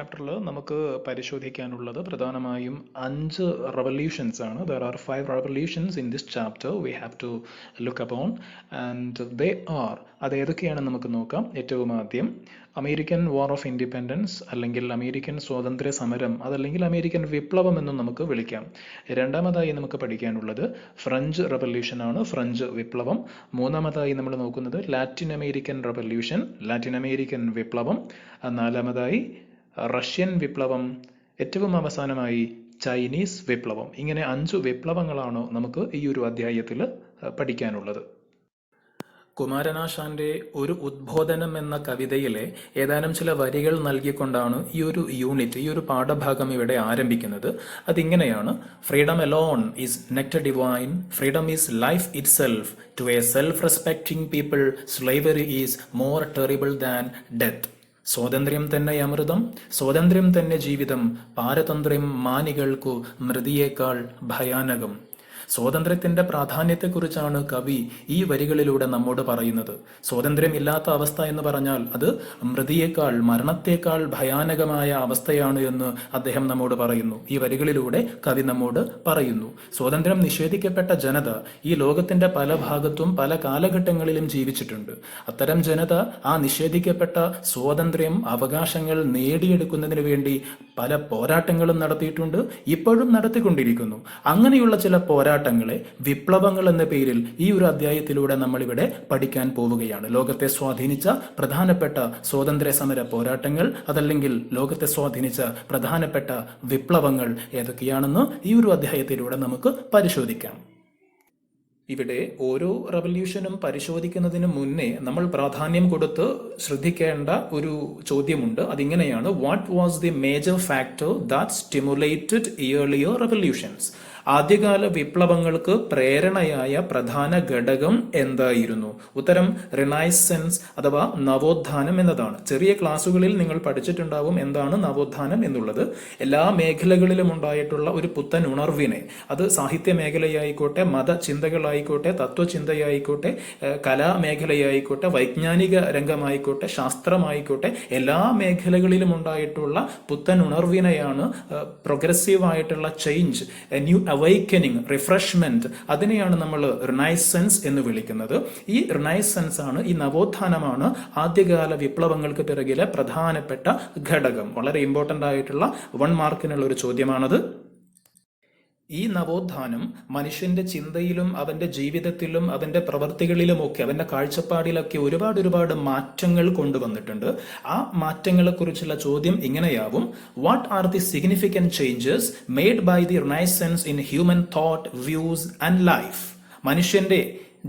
ചാപ്റ്ററിൽ നമുക്ക് പരിശോധിക്കാനുള്ളത് പ്രധാനമായും 5 റവല്യൂഷൻസ് ആണ്. There are 5 revolutions in this chapter we have to look upon and they are അത് ഏതൊക്കെയാണെന്ന് നമുക്ക് നോക്കാം. ഏറ്റവും ആദ്യം അമേരിക്കൻ വാർ ഓഫ് ഇൻഡിപെൻഡൻസ് അല്ലെങ്കിൽ അമേരിക്കൻ സ്വാതന്ത്ര്യ സമരം അതല്ലെങ്കിൽ അമേരിക്കൻ വിപ്ലവം എന്നും നമുക്ക് വിളിക്കാം. രണ്ടാമതായി നമുക്ക് പഠിക്കാനുള്ളത് ഫ്രഞ്ച് റവല്യൂഷൻ ആണ്, ഫ്രഞ്ച് വിപ്ലവം. മൂന്നാമതായി നമ്മൾ നോക്കുന്നത് Latin American revolution, Latin American വിപ്ലവം. നാലാമതായി റഷ്യൻ വിപ്ലവം. ഏറ്റവും അവസാനമായി ചൈനീസ് വിപ്ലവം. ഇങ്ങനെ 5 വിപ്ലവങ്ങളാണ് നമുക്ക് ഈ ഒരു അധ്യായത്തിൽ പഠിക്കാനുള്ളത്. കുമാരനാശാന്റെ ഒരു ഉദ്ബോധനം എന്ന കവിതയിലെ ഏതാനും ചില വരികൾ നൽകിക്കൊണ്ടാണ് ഈ ഒരു യൂണിറ്റ്, ഈ ഒരു പാഠഭാഗം ഇവിടെ ആരംഭിക്കുന്നത്. അതിങ്ങനെയാണ്: freedom alone is nectar divine, freedom is life itself, to a self respecting people slavery is more terrible than death. സ്വാതന്ത്ര്യം തന്നെ അമൃതം, സ്വാതന്ത്ര്യം തന്നെ ജീവിതം, പാരതന്ത്ര്യം മാനികൾക്കു മൃതിയേക്കാൾ ഭയാനകം. സ്വാതന്ത്ര്യത്തിന്റെ പ്രാധാന്യത്തെക്കുറിച്ചാണ് കവി ഈ വരികളിലൂടെ നമ്മോട് പറയുന്നത്. സ്വാതന്ത്ര്യമില്ലാത്ത അവസ്ഥ എന്ന് പറഞ്ഞാൽ അത് മൃതിയേക്കാൾ, മരണത്തേക്കാൾ ഭയാനകമായ അവസ്ഥയാണ് എന്ന് അദ്ദേഹം നമ്മോട് പറയുന്നു. ഈ വരികളിലൂടെ കവി നമ്മോട് പറയുന്നു. സ്വാതന്ത്ര്യം നിഷേധിക്കപ്പെട്ട ജനത ഈ ലോകത്തിന്റെ പല ഭാഗത്തും പല കാലഘട്ടങ്ങളിലും ജീവിച്ചിട്ടുണ്ട്. അത്തരം ജനത ആ നിഷേധിക്കപ്പെട്ട സ്വാതന്ത്ര്യം, അവകാശങ്ങൾ നേടിയെടുക്കുന്നതിന് വേണ്ടി പല പോരാട്ടങ്ങളും നടത്തിയിട്ടുണ്ട്, ഇപ്പോഴും നടത്തിക്കൊണ്ടിരിക്കുന്നു. അങ്ങനെയുള്ള ചില പോരാട്ടങ്ങളെ വിപ്ലവങ്ങൾ എന്ന പേരിൽ ഈ ഒരു അധ്യായത്തിലൂടെ നമ്മളിവിടെ പഠിക്കാൻ പോവുകയാണ്. ലോകത്തെ സ്വാധീനിച്ച പ്രധാനപ്പെട്ട സ്വാതന്ത്ര്യ സമര പോരാട്ടങ്ങൾ അതല്ലെങ്കിൽ ലോകത്തെ സ്വാധീനിച്ച പ്രധാനപ്പെട്ട വിപ്ലവങ്ങൾ ഏതൊക്കെയാണെന്ന് ഈ ഒരു അധ്യായത്തിലൂടെ നമുക്ക് പരിശോധിക്കാം. ഇവിടെ ഓരോ റവല്യൂഷനും പരിശോധിക്കുന്നതിന് മുന്നേ നമ്മൾ പ്രാധാന്യം കൊടുത്ത് ശ്രദ്ധിക്കേണ്ട ഒരു ചോദ്യമുണ്ട്. അതിങ്ങനെയാണ്: what was the major factor that stimulated earlier revolutions? ആദ്യകാല വിപ്ലവങ്ങൾക്ക് പ്രേരണയായ പ്രധാന ഘടകം എന്തായിരുന്നു? ഉത്തരം റിനൈസൻസ് അഥവാ നവോത്ഥാനം എന്നതാണ്. ചെറിയ ക്ലാസ്സുകളിൽ നിങ്ങൾ പഠിച്ചിട്ടുണ്ടാവും എന്താണ് നവോത്ഥാനം എന്നുള്ളത്. എല്ലാ മേഖലകളിലും ഉണ്ടായിട്ടുള്ള ഒരു പുത്തൻ ഉണർവിനെ, അത് സാഹിത്യ മേഖലയായിക്കോട്ടെ, മതചിന്തകളായിക്കോട്ടെ, തത്വചിന്തയായിക്കോട്ടെ, കലാമേഖലയായിക്കോട്ടെ, വൈജ്ഞാനിക രംഗമായിക്കോട്ടെ, ശാസ്ത്രമായിക്കോട്ടെ, എല്ലാ മേഖലകളിലും ഉണ്ടായിട്ടുള്ള പുത്തൻ ഉണർവിനെയാണ് പ്രോഗ്രസീവായിട്ടുള്ള ചേഞ്ച്, ന്യൂ അവൈക്കനിങ്, റിഫ്രഷ്മെന്റ്, അതിനെയാണ് നമ്മൾ റിനൈസൻസ് എന്ന് വിളിക്കുന്നത്. ഈ റിനൈസൻസ് ആണ്, ഈ നവോത്ഥാനമാണ് ആദ്യകാല വിപ്ലവങ്ങൾക്ക് പിറകിലെ പ്രധാനപ്പെട്ട ഘടകം. വളരെ ഇമ്പോർട്ടന്റ് ആയിട്ടുള്ള 1 മാർക്കിനുള്ള ഒരു ചോദ്യമാണത്. ഈ നവോത്ഥാനം മനുഷ്യന്റെ ചിന്തയിലും അവന്റെ ജീവിതത്തിലും അവന്റെ പ്രവൃത്തികളിലുമൊക്കെ അവന്റെ കാഴ്ചപ്പാടിലൊക്കെ ഒരുപാട് മാറ്റങ്ങൾ കൊണ്ടുവന്നിട്ടുണ്ട്. ആ മാറ്റങ്ങളെ കുറിച്ചുള്ള ചോദ്യം ഇങ്ങനെയാവും: what are the significant changes made by the renaissance in human thought, views and life? മനുഷ്യന്റെ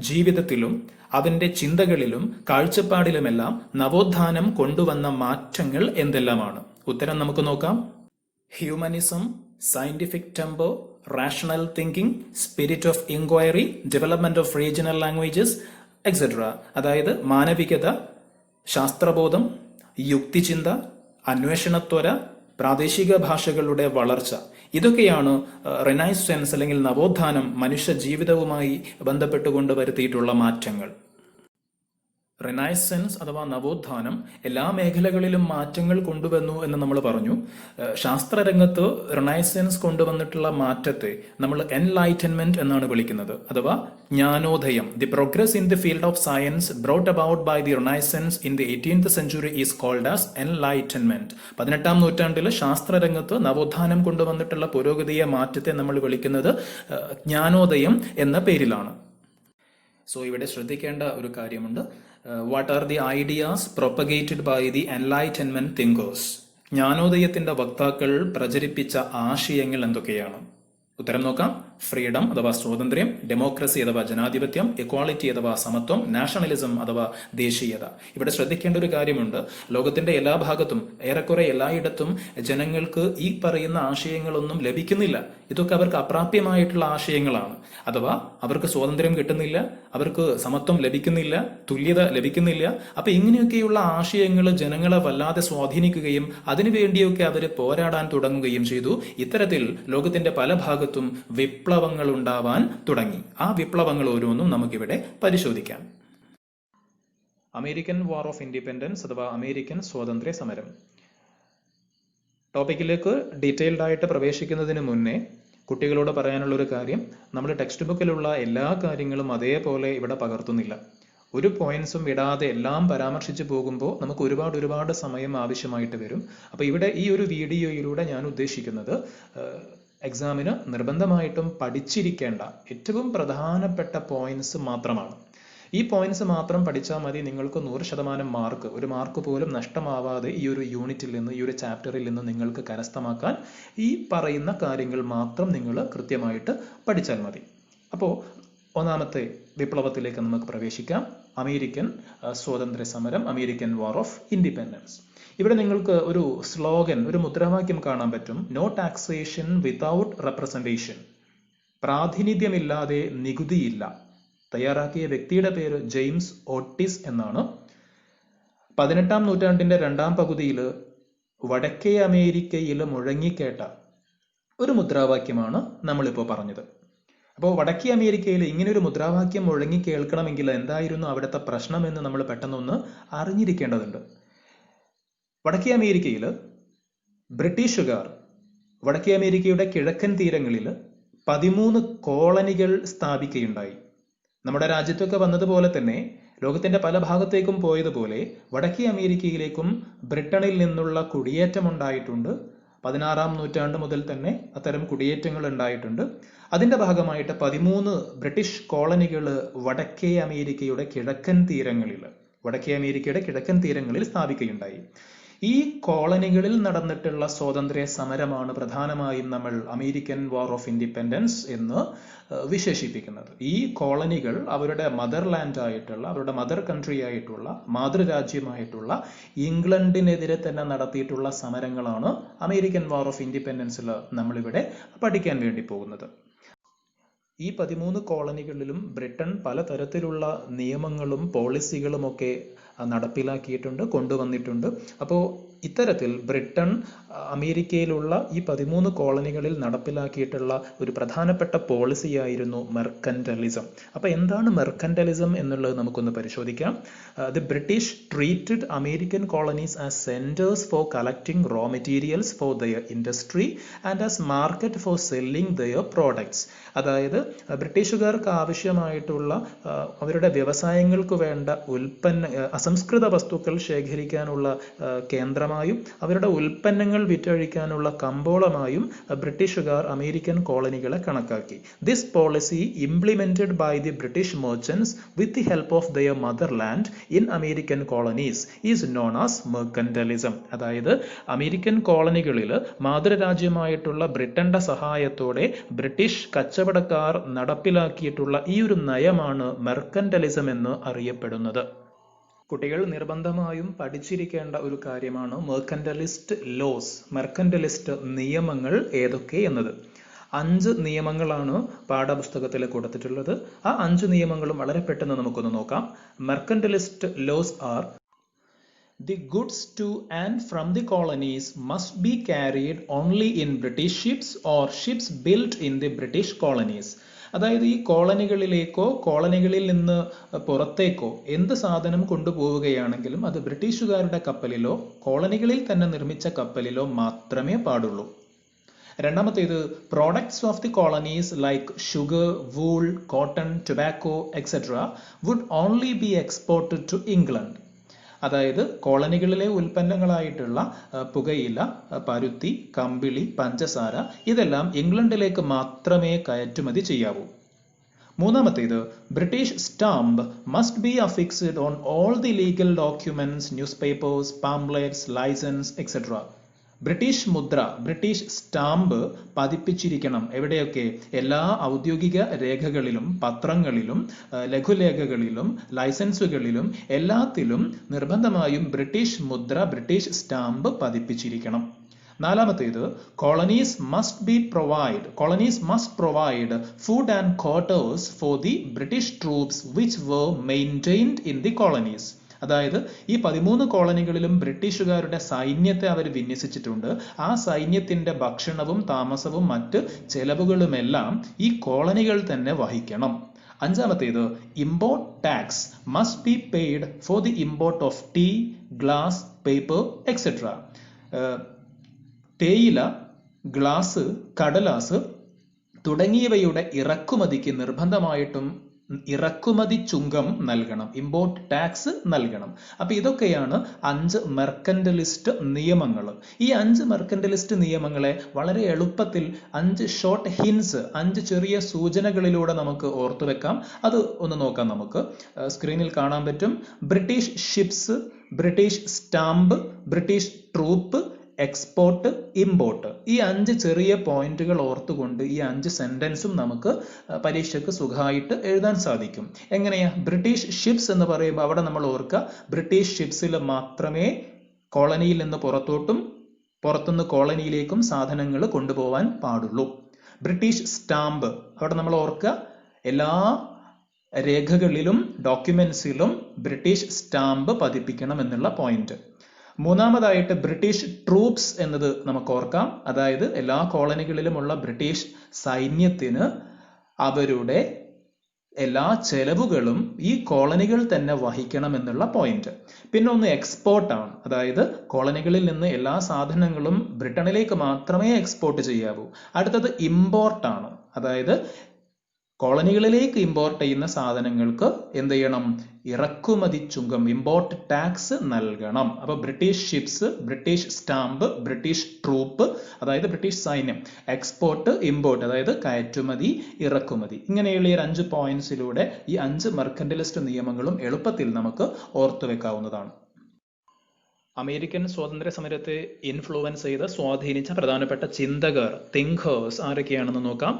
ജീവിതത്തിലും അവന്റെ ചിന്തകളിലും കാഴ്ചപ്പാടിലുമെല്ലാം നവോത്ഥാനം കൊണ്ടുവന്ന മാറ്റങ്ങൾ എന്തെല്ലാമാണ്? ഉത്തരം നമുക്ക് നോക്കാം. Humanism, scientific temper, rational thinking, spirit of inquiry, development of regional languages, etc. അതായത് മാനവികത, ശാസ്ത്രബോധം, യുക്തിചിന്ത, അന്വേഷണത്വര, പ്രാദേശിക ഭാഷകളുടെ വളർച്ച, ഇതൊക്കെയാണ് റിനൈസൻസ് അല്ലെങ്കിൽ നവോത്ഥാനം മനുഷ്യ ജീവിതവുമായി ബന്ധപ്പെട്ടുകൊണ്ട് വരുത്തിയിട്ടുള്ള മാറ്റങ്ങൾ. റിനൈസൻസ് അഥവാ നവോത്ഥാനം എല്ലാ മേഖലകളിലും മാറ്റങ്ങൾ കൊണ്ടുവന്നു എന്ന് നമ്മൾ പറഞ്ഞു. ശാസ്ത്രരംഗത്ത് റിനൈസൻസ് കൊണ്ടുവന്നിട്ടുള്ള മാറ്റത്തെ നമ്മൾ എൻലൈറ്റൻമെന്റ് എന്നാണ് വിളിക്കുന്നത്, അഥവാ ജ്ഞാനോദയം. The progress in the field of science brought about by the renaissance in the 18th century is called as enlightenment. 18ാം നൂറ്റാണ്ടിൽ ശാസ്ത്രരംഗത്ത് നവോത്ഥാനം കൊണ്ടുവന്നിട്ടുള്ള പുരോഗതിയെ, മാറ്റത്തെ നമ്മൾ വിളിക്കുന്നത് ജ്ഞാനോദയം എന്ന പേരിലാണ്. സോ ഇവിടെ ശ്രദ്ധിക്കേണ്ട ഒരു കാര്യമുണ്ട്. What are the ideas propagated by the enlightenment thinkers? ജ്ഞാനോദയത്തിന്റെ വക്താക്കൾ പ്രചരിപ്പിച്ച ആശയങ്ങൾ എന്തൊക്കെയാണ്? ഉത്തരം നോക്കാം. ഫ്രീഡം അഥവാ സ്വാതന്ത്ര്യം, ഡെമോക്രസി അഥവാ ജനാധിപത്യം, ഇക്വാളിറ്റി അഥവാ സമത്വം, നാഷണലിസം അഥവാ ദേശീയത. ഇവിടെ ശ്രദ്ധിക്കേണ്ട ഒരു കാര്യമുണ്ട്. ലോകത്തിന്റെ എല്ലാ ഭാഗത്തും, ഏറെക്കുറെ എല്ലായിടത്തും ജനങ്ങൾക്ക് ഈ പറയുന്ന ആശയങ്ങളൊന്നും ലഭിക്കുന്നില്ല. ഇതൊക്കെ അവർക്ക് അപ്രാപ്യമായിട്ടുള്ള ആശയങ്ങളാണ്. അഥവാ അവർക്ക് സ്വാതന്ത്ര്യം കിട്ടുന്നില്ല, അവർക്ക് സമത്വം ലഭിക്കുന്നില്ല, തുല്യത ലഭിക്കുന്നില്ല. അപ്പൊ ഇങ്ങനെയൊക്കെയുള്ള ആശയങ്ങൾ ജനങ്ങളെ വല്ലാതെ സ്വാധീനിക്കുകയും അതിനുവേണ്ടിയൊക്കെ അവർ പോരാടാൻ തുടങ്ങുകയും ചെയ്തു. ഇത്തരത്തിൽ ലോകത്തിന്റെ പല ഭാഗത്തും വിപ്ലവങ്ങൾ ഉണ്ടാവാൻ തുടങ്ങി. ആ വിപ്ലവങ്ങൾ ഓരോന്നും നമുക്കിവിടെ പരിശോധിക്കാം. അമേരിക്കൻ വാർ ഓഫ് ഇൻഡിപെൻഡൻസ് അഥവാ അമേരിക്കൻ സ്വാതന്ത്ര്യ സമരം. ടോപ്പിക്കിലേക്ക് ഡീറ്റെയിൽഡ് ആയിട്ട് പ്രവേശിക്കുന്നതിന് മുന്നേ കുട്ടികളോട് പറയാനുള്ളൊരു കാര്യം, നമ്മൾ ടെക്സ്റ്റ് ബുക്കിലുള്ള എല്ലാ കാര്യങ്ങളും അതേപോലെ ഇവിടെ പകർത്തുന്നില്ല. ഒരു പോയിന്റ്സും വിടാതെ എല്ലാം പരാമർശിച്ച് പോകുമ്പോൾ നമുക്ക് ഒരുപാട് സമയം ആവശ്യമായിട്ട് വരും. അപ്പോൾ ഇവിടെ ഈ ഒരു വീഡിയോയിലൂടെ ഞാൻ ഉദ്ദേശിക്കുന്നത് എക്സാമിന് നിർബന്ധമായിട്ടും പഠിച്ചിരിക്കേണ്ട ഏറ്റവും പ്രധാനപ്പെട്ട പോയിന്റ്സ് മാത്രമാണ്. ഈ പോയിന്റ്സ് മാത്രം പഠിച്ചാൽ മതി, നിങ്ങൾക്ക് 100% മാർക്ക്, ഒരു മാർക്ക് പോലും നഷ്ടമാവാതെ ഈ ഒരു യൂണിറ്റിൽ നിന്ന്, ഈ ഒരു ചാപ്റ്ററിൽ നിന്ന് നിങ്ങൾക്ക് കരസ്ഥമാക്കാൻ ഈ പറയുന്ന കാര്യങ്ങൾ മാത്രം നിങ്ങൾ കൃത്യമായിട്ട് പഠിച്ചാൽ മതി. അപ്പോൾ ഒന്നാമത്തെ വിപ്ലവത്തിലേക്ക് നമുക്ക് പ്രവേശിക്കാം. അമേരിക്കൻ സ്വാതന്ത്ര്യ സമരം, അമേരിക്കൻ വാർ ഓഫ് ഇൻഡിപെൻഡൻസ്. ഇവിടെ നിങ്ങൾക്ക് ഒരു സ്ലോഗൻ, ഒരു മുദ്രാവാക്യം കാണാൻ പറ്റും. No taxation without representation. പ്രാതിനിധ്യമില്ലാതെ നികുതിയില്ല. തയ്യാറാക്കിയ വ്യക്തിയുടെ പേര് ജെയിംസ് ഓട്ടിസ് എന്നാണ്. 18-ാം നൂറ്റാണ്ടിന്റെ 2ാം പകുതിയിൽ വടക്കേ അമേരിക്കയിൽ മുഴങ്ങിക്കേട്ട ഒരു മുദ്രാവാക്യമാണ് നമ്മളിപ്പോൾ പറഞ്ഞത്. അപ്പോൾ വടക്കേ അമേരിക്കയിൽ ഇങ്ങനെ ഒരു മുദ്രാവാക്യം മുഴങ്ങി കേൾക്കണമെങ്കിൽ എന്തായിരുന്നു അവിടുത്തെ പ്രശ്നമെന്ന് നമ്മൾ പെട്ടെന്നൊന്ന് അറിഞ്ഞിരിക്കേണ്ടതുണ്ട്. വടക്കേ അമേരിക്കയിൽ ബ്രിട്ടീഷുകാർ വടക്കേ അമേരിക്കയുടെ കിഴക്കൻ തീരങ്ങളിൽ 13 കോളനികൾ സ്ഥാപിക്കുകയുണ്ടായി. നമ്മുടെ രാജ്യത്തൊക്കെ വന്നതുപോലെ തന്നെ ലോകത്തിന്റെ പല ഭാഗത്തേക്കും പോയതുപോലെ വടക്കേ അമേരിക്കയിലേക്കും ബ്രിട്ടനിൽ നിന്നുള്ള കുടിയേറ്റം ഉണ്ടായിട്ടുണ്ട്. 16-ാം നൂറ്റാണ്ട് മുതൽ തന്നെ അത്തരം കുടിയേറ്റങ്ങൾ ഉണ്ടായിട്ടുണ്ട്. അതിന്റെ ഭാഗമായിട്ട് 13 ബ്രിട്ടീഷ് കോളനികൾ വടക്കേ അമേരിക്കയുടെ കിഴക്കൻ തീരങ്ങളിൽ സ്ഥാപിക്കുകയുണ്ടായി. ഈ കോളനികളിൽ നടന്നിട്ടുള്ള സ്വാതന്ത്ര്യ സമരമാണ് പ്രധാനമായും നമ്മൾ അമേരിക്കൻ വാർ ഓഫ് ഇൻഡിപെൻഡൻസ് എന്ന് വിശേഷിപ്പിക്കുന്നത്. ഈ കോളനികൾ അവരുടെ മദർലാൻഡ് ആയിട്ടുള്ള, അവരുടെ മദർ കൺട്രി ആയിട്ടുള്ള, മാതൃരാജ്യമായിട്ടുള്ള ഇംഗ്ലണ്ടിനെതിരെ തന്നെ നടത്തിയിട്ടുള്ള സമരങ്ങളാണ് അമേരിക്കൻ വാർ ഓഫ് ഇൻഡിപെൻഡൻസിൽ നമ്മളിവിടെ പഠിക്കാൻ വേണ്ടി പോകുന്നത്. ഈ 13 കോളനികളിലും ബ്രിട്ടൻ പലതരത്തിലുള്ള നിയമങ്ങളും പോളിസികളും ഒക്കെ നടപ്പിലാക്കിയിട്ടുണ്ട്, കൊണ്ടുവന്നിട്ടുണ്ട്. അപ്പോൾ ഇത്തരത്തിൽ ബ്രിട്ടൻ അമേരിക്കയിലുള്ള ഈ 13 കോളനികളിൽ നടപ്പിലാക്കിയിട്ടുള്ള ഒരു പ്രധാനപ്പെട്ട പോളിസിയായിരുന്നു മെർക്കന്റലിസം. അപ്പോൾ എന്താണ് മെർക്കന്റലിസം എന്നുള്ളത് നമുക്കൊന്ന് പരിശോധിക്കാം. The British treated American colonies as centres for collecting raw materials for their industry and as market for selling their products. അതായത് ബ്രിട്ടീഷുകാർക്ക് ആവശ്യമായിട്ടുള്ള അവരുടെ വ്യവസായങ്ങൾക്ക് വേണ്ട അസംസ്കൃത വസ്തുക്കൾ ശേഖരിക്കാനുള്ള കേന്ദ്രമായും അവരുടെ ഉൽപ്പന്നങ്ങൾ വിറ്റഴിക്കാനുള്ള കമ്പോളമായും ബ്രിട്ടീഷുകാർ അമേരിക്കൻ കോളനികളെ കണക്കാക്കി. This policy implemented by the British merchants with the help of their motherland in American colonies is known as mercantilism. അതായത് അമേരിക്കൻ കോളനികളിൽ മാതൃരാജ്യമായിട്ടുള്ള ബ്രിട്ടന്റെ സഹായത്തോടെ ബ്രിട്ടീഷ് കച്ചവടക്കാർ നടപ്പിലാക്കിയിട്ടുള്ള ഈ ഒരു നയമാണ് മെർക്കന്റലിസം എന്ന് അറിയപ്പെടുന്നത്. കുട്ടികൾ നിർബന്ധമായും പഠിച്ചിരിക്കേണ്ട ഒരു കാര്യമാണ് മെർക്കന്റലിസ്റ്റ് ലോസ്, മെർക്കന്റലിസ്റ്റ് നിയമങ്ങൾ ഏതൊക്കെ എന്നത്. 5 നിയമങ്ങളാണ് പാഠപുസ്തകത്തിൽ കൊടുത്തിട്ടുള്ളത്. ആ 5 നിയമങ്ങളും വളരെ പെട്ടെന്ന് നമുക്കൊന്ന് നോക്കാം. Mercantilist laws are: The goods to and from the colonies must be carried only in British ships or ships built in the British colonies. അതായത് ഈ കോളനികളിലേക്കോ കോളനികളിൽ നിന്ന് പുറത്തേക്കോ എന്ത് സാധനം കൊണ്ടുപോവുകയാണെങ്കിലും അത് ബ്രിട്ടീഷുകാരുടെ കപ്പലിലോ കോളനികളിൽ തന്നെ നിർമ്മിച്ച കപ്പലിലോ മാത്രമേ പാടുള്ളൂ. രണ്ടാമത്തേത്, products of the colonies like sugar, wool, cotton, tobacco etcetera would only be exported to England. അതായത് കോളനികളിലെ ഉൽപ്പന്നങ്ങളായിട്ടുള്ള പുകയില, പരുത്തി, കമ്പിളി, പഞ്ചസാര ഇതെല്ലാം ഇംഗ്ലണ്ടിലേക്ക് മാത്രമേ കയറ്റുമതി ചെയ്യാവൂ. മൂന്നാമത്തേത്, British stamp must be affixed on all the legal documents, newspapers, pamphlets, licence etcetera. British മുദ്ര, ബ്രിട്ടീഷ് സ്റ്റാമ്പ് പതിപ്പിച്ചിരിക്കണം. എവിടെയൊക്കെ? എല്ലാ ഔദ്യോഗിക രേഖകളിലും, പത്രങ്ങളിലും, ലഘുലേഖകളിലും, ലൈസൻസുകളിലും എല്ലാത്തിലും നിർബന്ധമായും ബ്രിട്ടീഷ് മുദ്ര, ബ്രിട്ടീഷ് സ്റ്റാമ്പ് പതിപ്പിച്ചിരിക്കണം. നാലാമത്തേത്, colonies must provide food and quarters for the British troops which were maintained in the colonies. അതായത് ഈ 13 കോളനികളിലും ബ്രിട്ടീഷുകാരുടെ സൈന്യത്തെ അവർ വിന്യസിച്ചിട്ടുണ്ട്. ആ സൈന്യത്തിന്റെ ഭക്ഷണവും താമസവും മറ്റ് ചെലവുകളുമെല്ലാം ഈ കോളനികൾ തന്നെ വഹിക്കണം. അഞ്ചാമത്തേത്, import tax must be paid for the import of tea, glass, paper etcetera. തേയില, ഗ്ലാസ്, കടലാസ് തുടങ്ങിയവയുടെ ഇറക്കുമതിക്ക് നിർബന്ധമായിട്ടും ഇറക്കുമതി ചുങ്കം നൽകണം, ഇമ്പോർട്ട് ടാക്സ് നൽകണം. അപ്പൊ ഇതൊക്കെയാണ് 5 മെർക്കന്റലിസ്റ്റ് നിയമങ്ങൾ. ഈ 5 മെർക്കന്റലിസ്റ്റ് നിയമങ്ങളെ വളരെ എളുപ്പത്തിൽ 5 ഷോർട്ട് ഹിൻസ്, 5 ചെറിയ സൂചനകളിലൂടെ നമുക്ക് ഓർത്തുവെക്കാം. അത് ഒന്ന് നോക്കാം. നമുക്ക് സ്ക്രീനിൽ കാണാൻ പറ്റും. British ships, British stamp, British troop, export, import. ഈ 5 ചെറിയ പോയിന്റുകൾ ഓർത്തുകൊണ്ട് ഈ 5 സെന്റൻസും നമുക്ക് പരീക്ഷയ്ക്ക് സുഖമായിട്ട് എഴുതാൻ സാധിക്കും. എങ്ങനെയാ? ബ്രിട്ടീഷ് ഷിപ്സ് എന്ന് പറയുമ്പോൾ അവിടെ നമ്മൾ ഓർക്കുക, ബ്രിട്ടീഷ് ഷിപ്സിൽ മാത്രമേ കോളനിയിൽ നിന്ന് പുറത്തുനിന്ന് കോളനിയിലേക്കും സാധനങ്ങൾ കൊണ്ടുപോകാൻ പാടുള്ളൂ. ബ്രിട്ടീഷ് സ്റ്റാമ്പ്, അവിടെ നമ്മൾ ഓർക്കുക, എല്ലാ രേഖകളിലും ഡോക്യുമെന്റ്സിലും ബ്രിട്ടീഷ് സ്റ്റാമ്പ് പതിപ്പിക്കണം എന്നുള്ള പോയിന്റ്. മൂന്നാമതായിട്ട് ബ്രിട്ടീഷ് ട്രൂപ്സ് എന്നത് നമുക്ക് ഓർക്കാം. അതായത് എല്ലാ കോളനികളിലുമുള്ള ബ്രിട്ടീഷ് സൈന്യത്തിന് അവരുടെ എല്ലാ ചെലവുകളും ഈ കോളനികൾ തന്നെ വഹിക്കണം എന്നുള്ള പോയിന്റ്. പിന്നെ ഒന്ന് എക്സ്പോർട്ടാണ്. അതായത് കോളനികളിൽ നിന്ന് എല്ലാ സാധനങ്ങളും ബ്രിട്ടനിലേക്ക് മാത്രമേ എക്സ്പോർട്ട് ചെയ്യാവൂ. അടുത്തത് ഇമ്പോർട്ടാണ്. അതായത് കോളനികളിലേക്ക് ഇമ്പോർട്ട് ചെയ്യുന്ന സാധനങ്ങൾക്ക് എന്ത് ചെയ്യണം? ഇറക്കുമതി ചുങ്കം, ഇമ്പോർട്ട് ടാക്സ് നൽകണം. അപ്പൊ British ships, British stamp, British troop, അതായത് ബ്രിട്ടീഷ് സൈന്യം, എക്സ്പോർട്ട്, ഇമ്പോർട്ട്, അതായത് കയറ്റുമതി, ഇറക്കുമതി. ഇങ്ങനെയുള്ള ഈ 5 പോയിന്റ്സിലൂടെ ഈ 5 മെർക്കന്റലിസ്റ്റ് നിയമങ്ങളും എളുപ്പത്തിൽ നമുക്ക് ഓർത്തുവെക്കാവുന്നതാണ്. അമേരിക്കൻ സ്വാതന്ത്ര്യ സമരത്തെ ഇൻഫ്ലുവൻസ് ചെയ്ത് സ്വാധീനിച്ച പ്രധാനപ്പെട്ട ചിന്തകർ, തിങ്കേഴ്സ് ആരൊക്കെയാണെന്ന് നോക്കാം.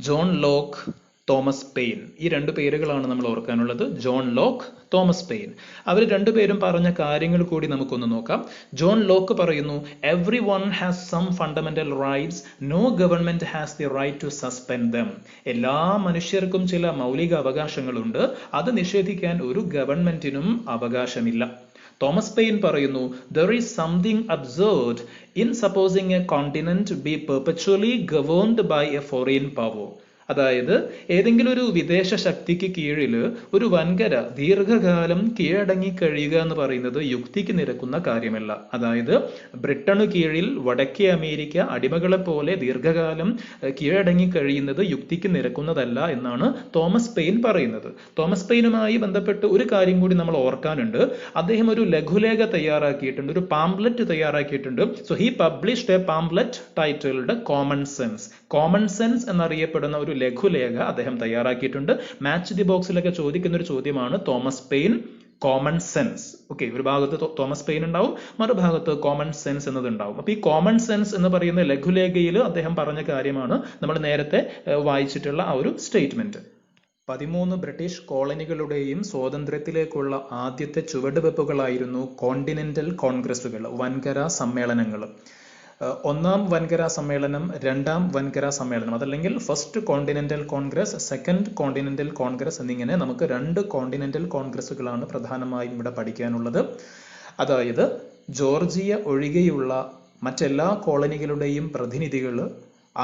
John Locke, Thomas Paine. ഈ 2 പേരുകളാണ് നമ്മൾ ഓർക്കാനുള്ളത്. John Locke, Thomas Paine. അവർ 2 പേരും പറഞ്ഞ കാര്യങ്ങൾ കൂടി നമുക്കൊന്ന് നോക്കാം. ജോൺ ലോക്ക് പറയുന്നു, everyone has some fundamental rights, no government has the right to suspend them. എല്ലാ മനുഷ്യർക്കും ചില മൗലിക അവകാശങ്ങളുണ്ട്, അത് നിഷേധിക്കാൻ ഒരു ഗവൺമെന്റിനും അവകാശമില്ല. തോമസ് പെയിൻ പറയുന്നു, there is something absurd in supposing a continent be perpetually governed by a foreign power. അതായത് ഏതെങ്കിലും ഒരു വിദേശ ശക്തിക്ക് കീഴിൽ ഒരു വൻകര ദീർഘകാലം കീഴടങ്ങി കഴിയുക എന്ന് പറയുന്നത് യുക്തിക്ക് നിരക്കുന്ന കാര്യമല്ല. അതായത് ബ്രിട്ടനു കീഴിൽ വടക്കേ അമേരിക്ക അടിമകളെ പോലെ ദീർഘകാലം കീഴടങ്ങി കഴിയുന്നത് യുക്തിക്ക് നിരക്കുന്നതല്ല എന്നാണ് തോമസ് പെയിൻ പറയുന്നത്. തോമസ് പെയിനുമായി ബന്ധപ്പെട്ട് ഒരു കാര്യം കൂടി നമ്മൾ ഓർക്കാനുണ്ട്. അദ്ദേഹം ഒരു ലഘുലേഖ തയ്യാറാക്കിയിട്ടുണ്ട്, ഒരു പാംപ്ലെറ്റ് തയ്യാറാക്കിയിട്ടുണ്ട്. So he published a pamphlet titled common sense. Common sense എന്നറിയപ്പെടുന്ന ഒരു ലഘുലേഖ അദ്ദേഹം തയ്യാറാക്കിയിട്ടുണ്ട്. മാച്ച് ദി ബോക്സിലൊക്കെ ചോദിക്കുന്ന ഒരു ചോദ്യമാണ് Thomas pain common sense. Okay, ഒരു ഭാഗത്ത് തോമസ് പെയിൻ ഉണ്ടാവും, മറുഭാഗത്ത് കോമൺ സെൻസ് എന്നത് ഉണ്ടാവും. അപ്പൊ ഈ കോമൺ സെൻസ് എന്ന് പറയുന്ന ലഘുലേഖയിൽ അദ്ദേഹം പറഞ്ഞ കാര്യമാണ് നമ്മൾ നേരത്തെ വായിച്ചിട്ടുള്ള ആ ഒരു സ്റ്റേറ്റ്മെന്റ്. 13 ബ്രിട്ടീഷ് കോളനികളുടെയും സ്വാതന്ത്ര്യത്തിലേക്കുള്ള ആദ്യത്തെ ചുവടുവെപ്പുകളായിരുന്നു കോണ്ടിനെന്റൽ കോൺഗ്രസുകൾ, വൻകര സമ്മേളനങ്ങൾ. 1ാം വൻകര സമ്മേളനം, 2ാം വൻകര സമ്മേളനം, അതല്ലെങ്കിൽ first continental Congress, second continental Congress എന്നിങ്ങനെ നമുക്ക് 2 കോണ്ടിനെന്റൽ കോൺഗ്രസുകളാണ് പ്രധാനമായും ഇവിടെ പഠിക്കാനുള്ളത്. അതായത് ജോർജിയ ഒഴികെയുള്ള മറ്റെല്ലാ കോളനികളുടെയും പ്രതിനിധികൾ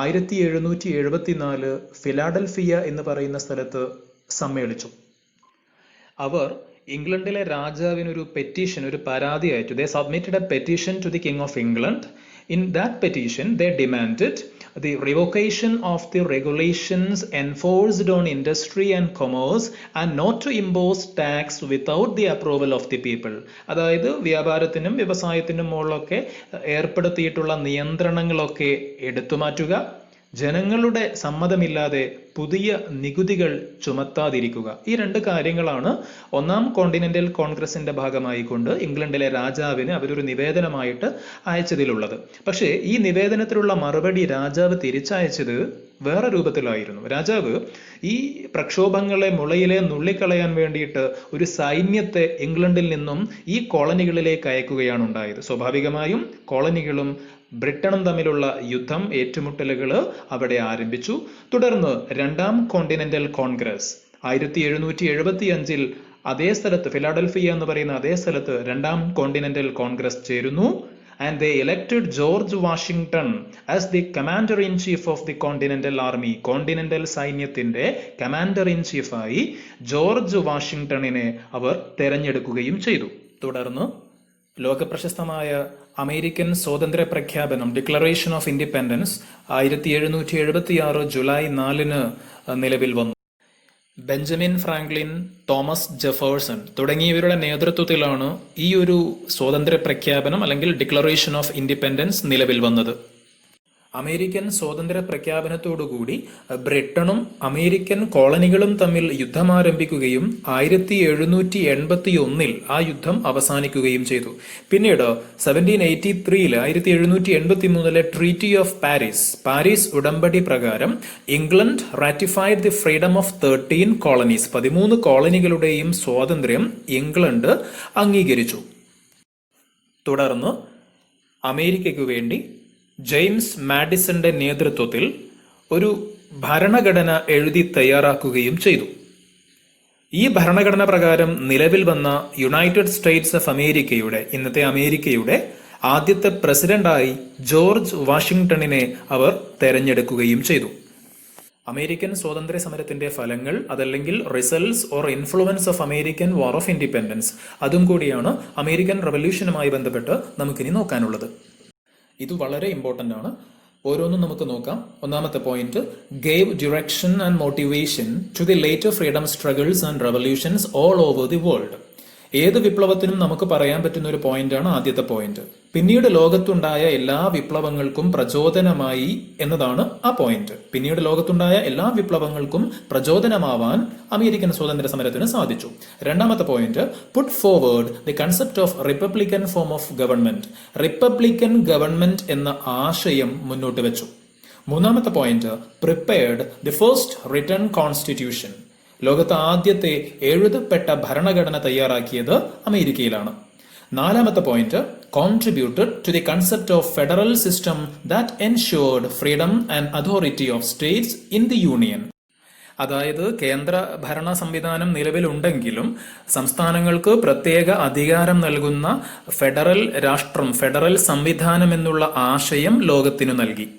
1774 ഫിലാഡൽഫിയ എന്ന് പറയുന്ന സ്ഥലത്ത് സമ്മേളിച്ചു. അവർ ഇംഗ്ലണ്ടിലെ രാജാവിനൊരു പെറ്റീഷൻ, ഒരു പരാതി അയച്ചു. They submitted a petition to the King of England. In that petition, they demanded the revocation of the regulations enforced on industry and commerce and not to impose tax without the approval of the people. അതായത് വ്യാപാരത്തിനും വ്യവസായത്തിനും മുകളിലൊക്കെ ഏർപ്പെടുത്തിയിട്ടുള്ള നിയന്ത്രണങ്ങളൊക്കെ എടുത്തുമാറ്റുക, ജനങ്ങളുടെ സമ്മതമില്ലാതെ പുതിയ നികുതികൾ ചുമത്താതിരിക്കുക. ഈ 2 കാര്യങ്ങളാണ് 1ാം continental കോൺഗ്രസിന്റെ ഭാഗമായിക്കൊണ്ട് ഇംഗ്ലണ്ടിലെ രാജാവിന് അവരൊരു നിവേദനമായിട്ട് അയച്ചതിലുള്ളത്. പക്ഷേ ഈ നിവേദനത്തിലുള്ള മറുപടി രാജാവ് തിരിച്ചയച്ചത് വേറെ രൂപത്തിലായിരുന്നു. രാജാവ് ഈ പ്രക്ഷോഭങ്ങളെ മുളയിലെ നുള്ളിക്കളയാൻ വേണ്ടിയിട്ട് ഒരു സൈന്യത്തെ ഇംഗ്ലണ്ടിൽ നിന്നും ഈ കോളനികളിലേക്ക് അയക്കുകയാണ് ഉണ്ടായത്. സ്വാഭാവികമായും കോളനികളും ബ്രിട്ടനും തമ്മിലുള്ള യുദ്ധം, ഏറ്റുമുട്ടലുകൾ അവിടെ ആരംഭിച്ചു. തുടർന്ന് 2ാം കോണ്ടിനെന്റൽ കോൺഗ്രസ് 1775 അതേ സ്ഥലത്ത്, ഫിലാഡൽഫിയ എന്ന് പറയുന്ന അതേ സ്ഥലത്ത് 2ാം കോണ്ടിനെന്റൽ കോൺഗ്രസ് ചേരുന്നു. And they elected George Washington as the commander-in-chief of the Continental Army. Continental സൈന്യത്തിന്റെ കമാൻഡർ-ഇൻ-ചീഫ് ആയി ജോർജ് വാഷിംഗ്ടണിനെ അവർ തെരഞ്ഞെടുക്കുകയും ചെയ്തു. തുടർന്ന് ലോകപ്രശസ്തമായ അമേരിക്കൻ സ്വാതന്ത്ര്യ പ്രഖ്യാപനം ഡിക്ലറേഷൻ ഓഫ് ഇൻഡിപെൻഡൻസ് 1776 ജൂലൈ 4 നിലവിൽ വന്നു. ബെഞ്ചമിൻ ഫ്രാങ്ക്ലിൻ, തോമസ് ജെഫേഴ്സൺ തുടങ്ങിയവരുടെ നേതൃത്വത്തിലാണ് ഈ ഒരു സ്വാതന്ത്ര്യ പ്രഖ്യാപനം അല്ലെങ്കിൽ ഡിക്ലറേഷൻ ഓഫ് ഇൻഡിപെൻഡൻസ് നിലവിൽ വന്നത്. അമേരിക്കൻ സ്വാതന്ത്ര്യ പ്രഖ്യാപനത്തോടുകൂടി ബ്രിട്ടനും അമേരിക്കൻ കോളനികളും തമ്മിൽ യുദ്ധം ആരംഭിക്കുകയും 1781 ആ യുദ്ധം അവസാനിക്കുകയും ചെയ്തു. പിന്നീട് 1783 ട്രീറ്റി ഓഫ് പാരീസ് ഉടമ്പടി പ്രകാരം England ratified the freedom of 13 colonies 13 കോളനികളുടെയും സ്വാതന്ത്ര്യം ഇംഗ്ലണ്ട് അംഗീകരിച്ചു. തുടർന്ന് അമേരിക്കയ്ക്കു വേണ്ടി ജെയിംസ് മാഡിസന്റെ നേതൃത്വത്തിൽ ഒരു ഭരണഘടന എഴുതി തയ്യാറാക്കുകയും ചെയ്തു. ഈ ഭരണഘടന പ്രകാരം നിലവിൽ വന്ന യുണൈറ്റഡ് സ്റ്റേറ്റ്സ് ഓഫ് അമേരിക്കയുടെ, ഇന്നത്തെ അമേരിക്കയുടെ ആദ്യത്തെ പ്രസിഡന്റായി ജോർജ് വാഷിംഗ്ടണിനെ അവർ തെരഞ്ഞെടുക്കുകയും ചെയ്തു. അമേരിക്കൻ സ്വാതന്ത്ര്യ സമരത്തിന്റെ ഫലങ്ങൾ, അതല്ലെങ്കിൽ results or influence of American war of independence, അതും കൂടിയാണ് അമേരിക്കൻ റവല്യൂഷനുമായി ബന്ധപ്പെട്ട് നമുക്കിനി നോക്കാനുള്ളത്. ഇത് വളരെ ഇമ്പോർട്ടൻ്റ് ആണ്. ഓരോന്നും നമുക്ക് നോക്കാം. ഒന്നാമത്തെ point, gave direction and motivation to the later freedom struggles and revolutions all over the world. ഏത് വിപ്ലവത്തിനും നമുക്ക് പറയാൻ പറ്റുന്ന ഒരു പോയിന്റാണ് ആദ്യത്തെ പോയിന്റ്. പിന്നീട് ലോകത്തുണ്ടായ എല്ലാ വിപ്ലവങ്ങൾക്കും പ്രചോദനമായി എന്നതാണ് ആ പോയിന്റ്. പിന്നീട് ലോകത്തുണ്ടായ എല്ലാ വിപ്ലവങ്ങൾക്കും പ്രചോദനമാവാൻ അമേരിക്കൻ സ്വാതന്ത്ര്യ സമരത്തിന് സാധിച്ചു. രണ്ടാമത്തെ point, put forward the concept of republican form of government. Republican government എന്ന ആശയം മുന്നോട്ട് വെച്ചു. മൂന്നാമത്തെ point, prepared the first written constitution. ലോകത്ത് ആദ്യത്തെ എഴുതപ്പെട്ട ഭരണഘടന തയ്യാറാക്കിയത് അമേരിക്കയിലാണ്. നാലാമത്തെ point, contributed to the concept of federal system that ensured freedom and authority of states in the union. അതായത് കേന്ദ്ര ഭരണ സംവിധാനം നിലവിലുണ്ടെങ്കിലും സംസ്ഥാനങ്ങൾക്ക് പ്രത്യേക അധികാരം നൽകുന്ന ഫെഡറൽ രാഷ്ട്രം, ഫെഡറൽ സംവിധാനം എന്നുള്ള ആശയം ലോകത്തിനു നൽകി.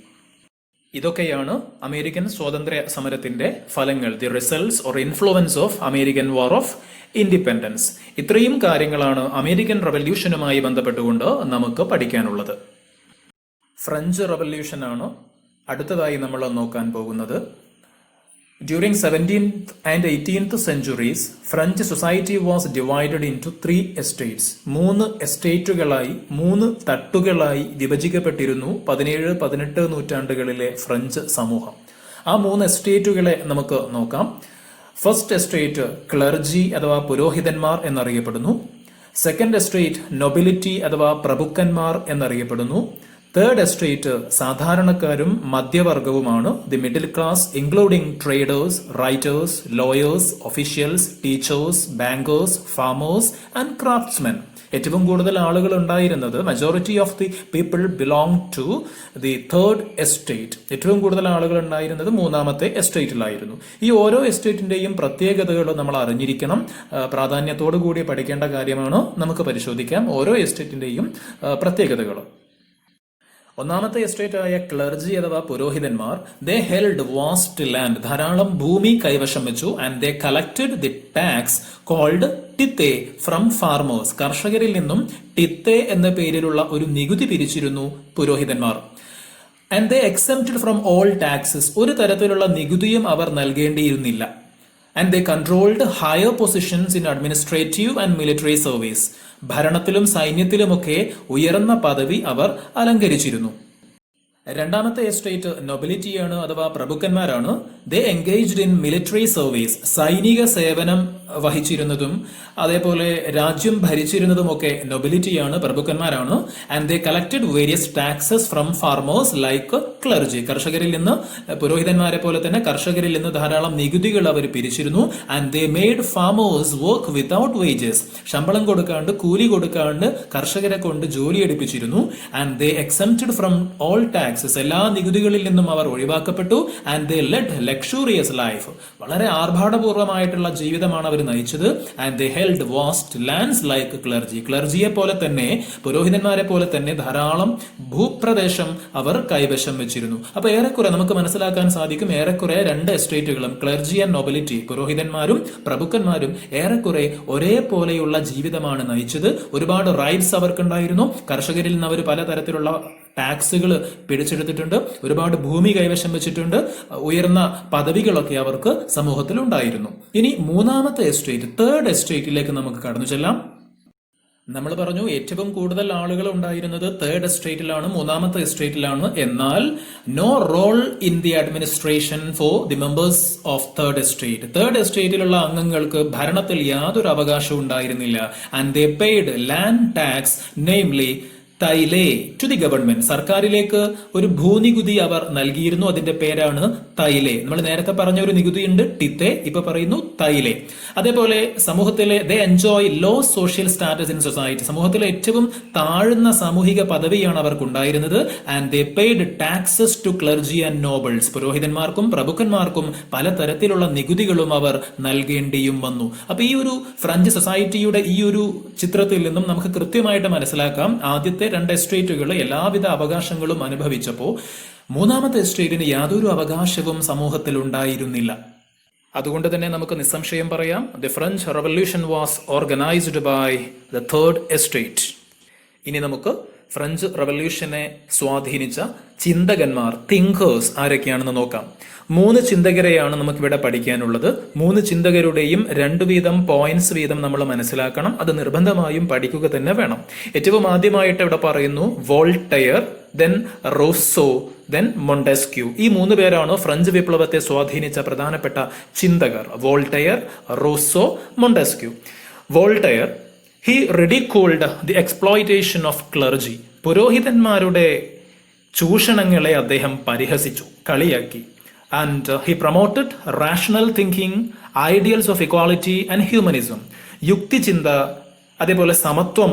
ഇതൊക്കെയാണ് അമേരിക്കൻ സ്വാതന്ത്ര്യ സമരത്തിന്റെ ഫലങ്ങൾ, the results or influence of American war of independence. ഇത്രയും കാര്യങ്ങളാണ് അമേരിക്കൻ റവല്യൂഷനുമായി ബന്ധപ്പെട്ടുകൊണ്ട് നമുക്ക് പഠിക്കാനുള്ളത്. ഫ്രഞ്ച് റവല്യൂഷനാണ് അടുത്തതായി നമ്മൾ നോക്കാൻ പോകുന്നത്. During 17th and 18th centuries, French society was divided into 3 estates. 3 എസ്റ്റേറ്റുകളായി, 3 തട്ടുകളായി വിഭജിക്കപ്പെട്ടിരുന്നു 17-18 നൂറ്റാണ്ടുകളിലെ French സമൂഹം. ആ 3 എസ്റ്റേറ്റുകളെ നമുക്ക് നോക്കാം. ഫസ്റ്റ് എസ്റ്റേറ്റ് ക്ലർജി അഥവാ പുരോഹിതന്മാർ എന്നറിയപ്പെടുന്നു. സെക്കൻഡ് എസ്റ്റേറ്റ് നൊബിലിറ്റി അഥവാ പ്രഭുക്കന്മാർ എന്നറിയപ്പെടുന്നു. തേർഡ് എസ്റ്റേറ്റ് സാധാരണക്കാരും മധ്യവർഗവുമാണ്, the middle class, including traders, writers, lawyers, officials, teachers, bankers, farmers and craftsmen. ഏറ്റവും കൂടുതൽ ആളുകൾ ഉണ്ടായിരുന്നത്, majority of the people belong to the third estate. ഏറ്റവും കൂടുതൽ ആളുകൾ ഉണ്ടായിരുന്നത് മൂന്നാമത്തെ എസ്റ്റേറ്റിലായിരുന്നു. ഈ ഓരോ എസ്റ്റേറ്റിന്റെയും പ്രത്യേകതകൾ നമ്മൾ അറിഞ്ഞിരിക്കണം. പ്രാധാന്യത്തോടു കൂടി പഠിക്കേണ്ട കാര്യമാണ്. നമുക്ക് പരിശോധിക്കാം ഓരോ എസ്റ്റേറ്റിന്റെയും പ്രത്യേകതകൾ. ഒന്നാമത്തെ എസ്റ്റേറ്റ് ആയ ക്ലർജി അഥവാ പുരോഹിതന്മാർ, ദേ ഹെൽഡ് വാസ്റ്റ് ലാൻഡ്, ധാരാളം ഭൂമി കൈവശം വെച്ചു. And they collected the tax called tithe from farmers. കർഷകരിൽ നിന്നും ടിത്തെ എന്ന പേരിലുള്ള ഒരു നികുതി പിരിച്ചിരുന്നു പുരോഹിതന്മാർ. And they exempted from all taxes. ഒരു തരത്തിലുള്ള നികുതിയും അവർ നൽകേണ്ടിയിരുന്നില്ല. And they controlled higher positions in administrative and military service. ഭരണത്തിലും സൈന്യത്തിലുമൊക്കെ ഉയർന്ന പദവി അവർ അലങ്കരിച്ചിരുന്നു. രണ്ടാമത്തെ എസ്റ്റേറ്റ് നൊബിലിറ്റിയാണ് അഥവാ പ്രഭുക്കന്മാരാണ്. They engaged in military service. സൈനിക സേവനം വഹിച്ചിരുന്നതും അതേപോലെ രാജ്യം ഭരിച്ചിരുന്നതുമൊക്കെ നൊബിലിറ്റിയാണ്, പ്രഭുക്കന്മാരാണ്. And they collected various taxes from farmers like clergy. കർഷകരിൽ നിന്ന്, പുരോഹിതന്മാരെ പോലെ തന്നെ കർഷകരിൽ നിന്ന് ധാരാളം നികുതികൾ അവർ പിരിച്ചിരുന്നു. And they made farmers work without wages. ശമ്പളം കൊടുക്കാണ്ട്, കൂലി കൊടുക്കാണ്ട് കർഷകരെ കൊണ്ട് ജോലി എടുപ്പിച്ചിരുന്നു. And they exempted from all tax. എല്ലാ നികുതികളിൽ നിന്നും അവർ ഒഴിവാക്കപ്പെട്ടു. And they led luxurious life. വളരെ ആർഭാടപൂർവമായിട്ടുള്ള ജീവിതമാണ് അവർ നയിച്ചത്. And they held vast lands like clergy. ക്ലർജിയെ പോലെ തന്നെ, പുരോഹിതന്മാരെ പോലെ തന്നെ ധാരാളം ഭൂപ്രദേശം അവർ കൈവശം വെച്ചിരുന്നു. അപ്പൊ ഏറെക്കുറെ നമുക്ക് മനസ്സിലാക്കാൻ സാധിക്കും, ഏറെക്കുറെ രണ്ട് എസ്റ്റേറ്റുകളും, ക്ലർജി ആൻഡ് നൊബിലിറ്റി, പുരോഹിതന്മാരും പ്രഭുക്കന്മാരും ഏറെക്കുറെ ഒരേപോലെയുള്ള ജീവിതമാണ് നയിച്ചത്. ഒരുപാട് റൈറ്റ്സ് അവർക്കുണ്ടായിരുന്നു. കർഷകരിൽ നിന്ന് അവർ പലതരത്തിലുള്ള ടാക്സുകൾ പിടിച്ചെടുത്തിട്ടുണ്ട്, ഒരുപാട് ഭൂമി കൈവശം വെച്ചിട്ടുണ്ട്, ഉയർന്ന പദവികളൊക്കെ അവർക്ക് സമൂഹത്തിൽ ഉണ്ടായിരുന്നു. ഇനി മൂന്നാമത്തെ എസ്റ്റേറ്റ്, തേർഡ് എസ്റ്റേറ്റിലേക്ക് നമുക്ക് കടന്നു ചെല്ലാം. നമ്മൾ പറഞ്ഞു ഏറ്റവും കൂടുതൽ ആളുകൾ ഉണ്ടായിരുന്നത് തേർഡ് എസ്റ്റേറ്റിലാണ്, മൂന്നാമത്തെ എസ്റ്റേറ്റിലാണ്. എന്നാൽ no role in the administration for the members of third estate. Third എസ്റ്റേറ്റിലുള്ള അംഗങ്ങൾക്ക് ഭരണത്തിൽ യാതൊരു അവകാശവും ഉണ്ടായിരുന്നില്ല. And they paid land tax, namely taille, to the government. സർക്കാരിലേക്ക് ഒരു ഭൂനികുതി അവർ നൽകിയിരുന്നു. അതിന്റെ പേരാണ് തൈലേ. നമ്മൾ നേരത്തെ പറഞ്ഞ ഒരു നികുതിയുണ്ട് ടിത്തെ, ഇപ്പൊ പറയുന്നു തൈലേ. അതേപോലെ സമൂഹത്തിലെ they enjoy low social status in society. സമൂഹത്തിലെ ഏറ്റവും താഴ്ന്ന സാമൂഹിക പദവിയാണ് അവർക്കുണ്ടായിരുന്നത്. And they paid taxes to clergy and nobles. പുരോഹിതന്മാർക്കും പ്രഭുക്കന്മാർക്കും പലതരത്തിലുള്ള നികുതികളും അവർ നൽകേണ്ടിയും വന്നു. അപ്പൊ ഈ ഒരു ഫ്രഞ്ച് സൊസൈറ്റിയുടെ ഈ ഒരു ചിത്രത്തിൽ നിന്നും നമുക്ക് കൃത്യമായിട്ട് മനസ്സിലാക്കാം, ആദ്യത്തെ രണ്ട് എസ്റ്റേറ്റുകൾ എല്ലാവിധ അവകാശങ്ങളും അനുഭവിച്ചപ്പോൾ മൂന്നാമത്തെ എസ്റ്റേറ്റിന് യാതൊരു അവകാശവും സമൂഹത്തിൽ ഉണ്ടായിരുന്നില്ല. അതുകൊണ്ട് തന്നെ നമുക്ക് നിസ്സംശയം പറയാം, the French revolution was organised by the third estate. ഇനി നമുക്ക് ഫ്രഞ്ച് റവല്യൂഷനെ സ്വാധീനിച്ച ചിന്തകന്മാർ, തിങ്കേഴ്സ് ആരൊക്കെയാണെന്ന് നോക്കാം. 3 ചിന്തകരെയാണ് നമുക്കിവിടെ പഠിക്കാനുള്ളത്. 3 ചിന്തകരുടെയും 2 വീതം പോയിന്റ്സ് വീതം നമ്മൾ മനസ്സിലാക്കണം. അത് നിർബന്ധമായും പഠിക്കുക തന്നെ വേണം. ഏറ്റവും ആദ്യമായിട്ട് ഇവിടെ പറയുന്നു Voltaire, then Rousseau, then Montesquieu. ഈ 3 പേരാണ് ഫ്രഞ്ച് വിപ്ലവത്തെ സ്വാധീനിച്ച പ്രധാനപ്പെട്ട ചിന്തകർ. Voltaire, Rousseau, Montesquieu. Voltaire, he ridiculed the exploitation of clergy. പുരോഹിതന്മാരുടെ ചൂഷണങ്ങളെ അദ്ദേഹം പരിഹസിച്ചു, കളിയാക്കി. And he promoted rational thinking, ideals of equality and humanism. യുക്തിചിന്ത, അതേപോലെ സമത്വം,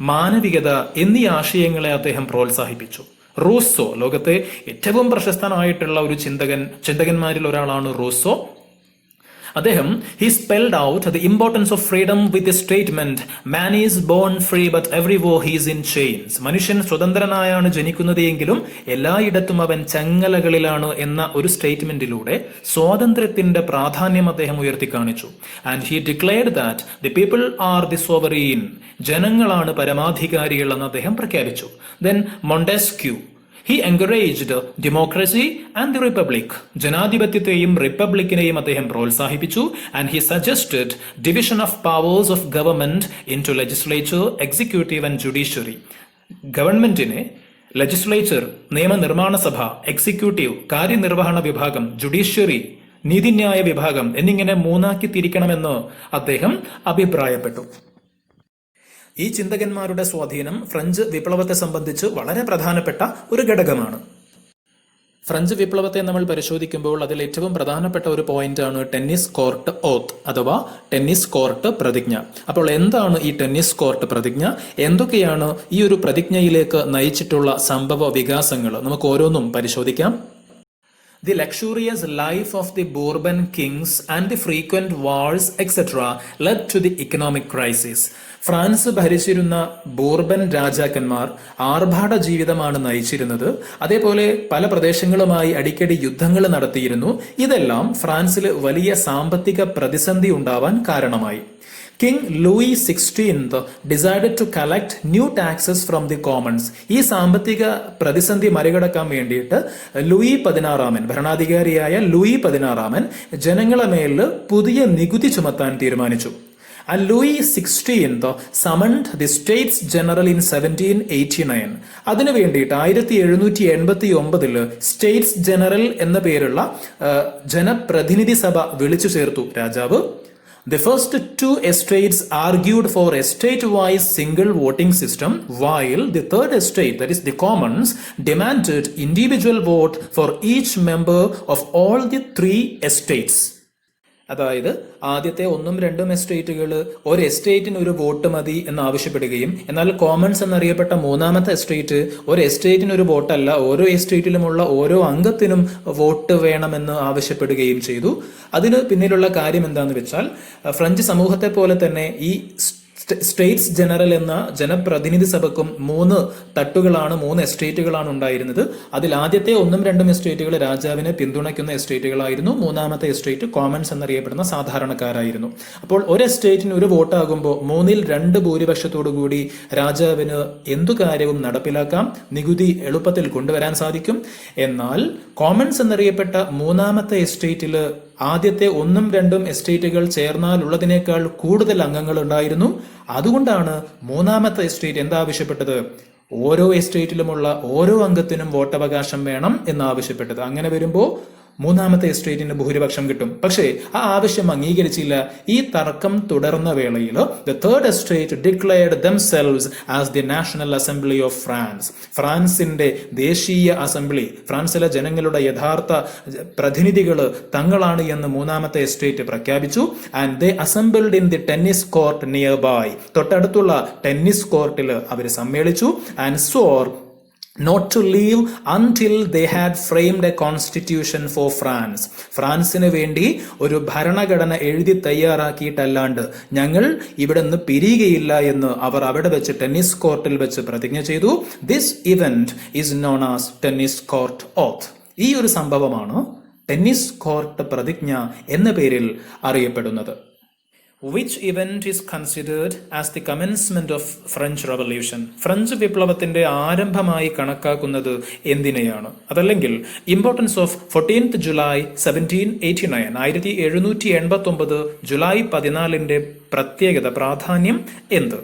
മാനവികത എന്നീ ആശയങ്ങളെ അദ്ദേഹം പ്രോത്സാഹിപ്പിച്ചു. റൂസോ, ലോകത്തെ ഏറ്റവും പ്രശസ്തനായിട്ടുള്ള ഒരു ചിന്തകന്മാരിൽ ഒരാളാണ് റൂസോ. അദ്ദേഹം he spelled out the importance of freedom with a statement, man is born free but everywhere he is in chains. മനുഷ്യൻ സ്വതന്ത്രനായാണ് ജനിക്കുന്നത് എങ്കിലും എല്ലായിടത്തും അവൻ ചങ്ങലകളിലാണ് എന്ന ഒരു സ്റ്റേറ്റ്മെന്റിലൂടെ സ്വാതന്ത്ര്യത്തിന്റെ പ്രാധാന്യം അദ്ദേഹം ഉയർത്തി കാണിച്ചു. And he declared that the people are the sovereign. ജനങ്ങളാണ് പരമാധികാരികൾ എന്ന് അദ്ദേഹം പ്രഖ്യാപിച്ചു. Then Montesquieu, he encouraged democracy and the republic. ജനാധിപത്യത്തെയും റിപ്പബ്ലിക്കിനെയും അദ്ദേഹം പ്രോത്സാഹിപ്പിച്ചു. And he suggested division of powers of government into legislature, executive and judiciary. ഗവൺമെന്റിനെ ലെജിസ്ലേച്ചർ, നിയമനിർമ്മാണ സഭ, executive, കാര്യനിർവഹണ വിഭാഗം, ജുഡീഷ്യറി, നീതിന്യായ വിഭാഗം എന്നിങ്ങനെ 3 തിരിക്കണമെന്ന് അദ്ദേഹം അഭിപ്രായപ്പെട്ടു. ഈ ചിന്തകന്മാരുടെ സ്വാധീനം ഫ്രഞ്ച് വിപ്ലവത്തെ സംബന്ധിച്ച് വളരെ പ്രധാനപ്പെട്ട ഒരു ഘടകമാണ്. ഫ്രഞ്ച് വിപ്ലവത്തെ നമ്മൾ പരിശോധിക്കുമ്പോൾ അതിൽ ഏറ്റവും പ്രധാനപ്പെട്ട ഒരു പോയിന്റാണ് ടെന്നീസ് കോർട്ട് ഓത്ത് അഥവാ ടെന്നീസ് കോർട്ട് പ്രതിജ്ഞ. അപ്പോൾ എന്താണ് ഈ ടെന്നീസ് കോർട്ട് പ്രതിജ്ഞ? എന്തൊക്കെയാണ് ഈ ഒരു പ്രതിജ്ഞയിലേക്ക് നയിച്ചിട്ടുള്ള സംഭവ വികാസങ്ങൾ? നമുക്ക് ഓരോന്നും പരിശോധിക്കാം. The luxurious life of the Bourbon kings and the frequent wars etc. led to the economic crisis. France ഭരിച്ചിരുന്ന ബോർബൻ രാജാക്കന്മാർ ആർഭാട ജീവിതമാണ് നയിച്ചിരുന്നത്. അതേപോലെ പല പ്രദേശങ്ങളുമായി അടിക്കടി യുദ്ധങ്ങൾ നടത്തിയിരുന്നു. ഇതെല്ലാം ഫ്രാൻസിൽ വലിയ സാമ്പത്തിക പ്രതിസന്ധി ഉണ്ടാവാൻ കാരണമായി. King Louis XVI decided to collect new taxes from the commons. ഈ സാമ്പത്തിക പ്രതിസന്ധി മറികടക്കാൻ വേണ്ടിയിട്ട് ലൂയി 16 ഭരണാധികാരിയായ ലൂയി 16 ജനങ്ങളെ മേൽ പുതിയ നികുതി ചുമത്താൻ തീരുമാനിച്ചു. And Louis XVI summoned the States General in 1789. അതിനു വേണ്ടിയിട്ട് 1789 സ്റ്റേറ്റ്സ് ജനറൽ എന്ന പേരുള്ള ജനപ്രതിനിധി സഭ വിളിച്ചു ചേർത്തു രാജാവ്. The first 2 estates argued for a state-wise single voting system, while the third estate, that is the commons, demanded individual vote for each member of all the 3 estates. അതായത് ആദ്യത്തെ 1-2 എസ്റ്റേറ്റുകൾ ഒരു എസ്റ്റേറ്റിന് ഒരു വോട്ട് മതി എന്ന് ആവശ്യപ്പെടുകയും എന്നാൽ കോമൺസ് എന്നറിയപ്പെട്ട മൂന്നാമത്തെ എസ്റ്റേറ്റ് ഒരു എസ്റ്റേറ്റിന് ഒരു വോട്ടല്ല, ഓരോ എസ്റ്റേറ്റിലുമുള്ള ഓരോ അംഗത്തിനും വോട്ട് വേണമെന്ന് ആവശ്യപ്പെടുകയും ചെയ്തു. അതിന് പിന്നിലുള്ള കാര്യം എന്താണെന്ന് വെച്ചാൽ ഫ്രഞ്ച് സമൂഹത്തെ പോലെ തന്നെ ഈ സ്റ്റേറ്റ്സ് ജനറൽ എന്ന ജനപ്രതിനിധി സഭയ്ക്കും 3 തട്ടുകളാണ്, 3 എസ്റ്റേറ്റുകളാണ് ഉണ്ടായിരുന്നത്. അതിൽ ആദ്യത്തെ 1-2 എസ്റ്റേറ്റുകൾ രാജാവിനെ പിന്തുണയ്ക്കുന്ന എസ്റ്റേറ്റുകളായിരുന്നു. മൂന്നാമത്തെ എസ്റ്റേറ്റ് കോമൺസ് എന്നറിയപ്പെടുന്ന സാധാരണക്കാരായിരുന്നു. അപ്പോൾ ഒരു എസ്റ്റേറ്റിന് ഒരു വോട്ടാകുമ്പോൾ 3-2 ഭൂരിപക്ഷത്തോടു കൂടി രാജാവിന് എന്തു കാര്യവും നടപ്പിലാക്കാം, നികുതി എളുപ്പത്തിൽ കൊണ്ടുവരാൻ സാധിക്കും. എന്നാൽ കോമൺസ് എന്നറിയപ്പെട്ട മൂന്നാമത്തെ എസ്റ്റേറ്റിൽ ആദ്യത്തെ 1-2 എസ്റ്റേറ്റുകൾ ചേർന്നാലുള്ളതിനേക്കാൾ കൂടുതൽ അംഗങ്ങൾ ഉണ്ടായിരുന്നു. അതുകൊണ്ടാണ് മൂന്നാമത്തെ എസ്റ്റേറ്റ് എന്താവശ്യപ്പെട്ടത്? ഓരോ എസ്റ്റേറ്റിലുമുള്ള ഓരോ അംഗത്തിനും വോട്ടവകാശം വേണം എന്നാവശ്യപ്പെട്ടത്. അങ്ങനെ വരുമ്പോൾ മൂന്നാമത്തെ എസ്റ്റേറ്റിന് ഭൂരിപക്ഷം കിട്ടും. പക്ഷേ ആ ആവശ്യം അംഗീകരിച്ചില്ല. ഈ തർക്കം തുടർന്ന വേളയിൽ the third estate declared themselves as the national assembly of France. ഫ്രാൻസിന്റെ ദേശീയ അസംബ്ലി, ഫ്രാൻസിലെ ജനങ്ങളുടെ യഥാർത്ഥ പ്രതിനിധികൾ തങ്ങളാണ് എന്ന് മൂന്നാമത്തെ എസ്റ്റേറ്റ് പ്രഖ്യാപിച്ചു. And they assembled in the tennis court nearby. തൊട്ടടുത്തുള്ള ടെന്നീസ് കോർട്ടിൽ അവർ സമ്മേളിച്ചു. And swore not to leave until they had framed a constitution for France. ഫ്രാൻസിന് വേണ്ടി ഒരു ഭരണഘടന എഴുതി തയ്യാറാക്കിയിട്ടല്ലാണ്ട് ഞങ്ങൾ ഇവിടെ നിന്ന് പിരിയുകയില്ല എന്ന് അവർ അവിടെ വെച്ച് ടെന്നീസ് കോർട്ടിൽ വെച്ച് പ്രതിജ്ഞ ചെയ്തു. This event is known as tennis court oath. ഈ ഒരു സംഭവമാണ് ടെന്നീസ് കോർട്ട് പ്രതിജ്ഞ എന്ന പേരിൽ അറിയപ്പെടുന്നത്. Which event is considered as the commencement of French Revolution? French വിപ്ലവത്തിന്റെ ആരംഭമായി കണക്കാക്കുന്നത് എന്തിനെയാണ്? അതല്ലെങ്കിൽ importance of 14th July 1789 1789 July 14 പ്രത്യേകത, പ്രാധാന്യം എന്ത്?